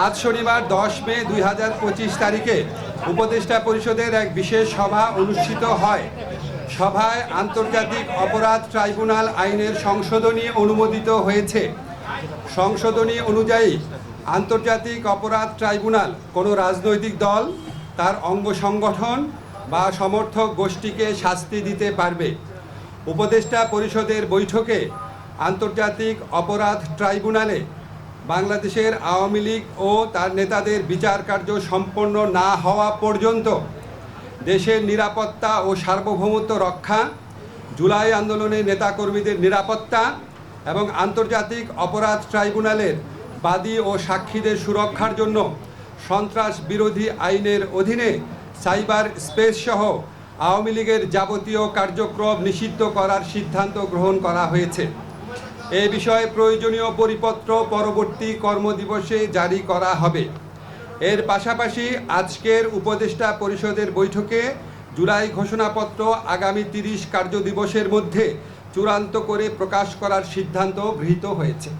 আজ শনিবার 10 মে 2025 তারিখে উপদেষ্টা পরিষদের এক বিশেষ সভা অনুষ্ঠিত হয়। সভায় আন্তর্জাতিক অপরাধ ট্রাইব্যুনাল আইনের সংশোধনী অনুমোদিত হয়েছে। সংশোধনী অনুযায়ী আন্তর্জাতিক অপরাধ ট্রাইব্যুনাল কোনো রাজনৈতিক দল, তার অঙ্গ সংগঠন বা সমর্থক গোষ্ঠীকে শাস্তি দিতে পারবে। উপদেষ্টা পরিষদের বৈঠকে আন্তর্জাতিক অপরাধ ট্রাইব্যুনালে বাংলাদেশের আওয়ামী লীগ ও তার নেতাদের বিচার কার্য সম্পন্ন না হওয়া পর্যন্ত দেশের নিরাপত্তা ও সার্বভৌমত্ব রক্ষা, জুলাই আন্দোলনের নেতাকর্মীদের নিরাপত্তা এবং আন্তর্জাতিক অপরাধ ট্রাইব্যুনালের বাদী ও সাক্ষীদের সুরক্ষার জন্য সন্ত্রাস বিরোধী আইনের অধীনে সাইবার স্পেস সহ আওয়ামী লীগের যাবতীয় কার্যক্রম নিষিদ্ধ করার সিদ্ধান্ত গ্রহণ করা হয়েছে। এ বিষয়ে প্রয়োজনীয় পরিপত্র পরবর্তী কর্মদিবসে জারি করা হবে। এর পাশাপাশি আজকের উপদেষ্টা পরিষদের বৈঠকে জুলাই ঘোষণাপত্র আগামী 30 কার্যদিবসের মধ্যে চূড়ান্ত করে প্রকাশ করার সিদ্ধান্ত গৃহীত হয়েছে।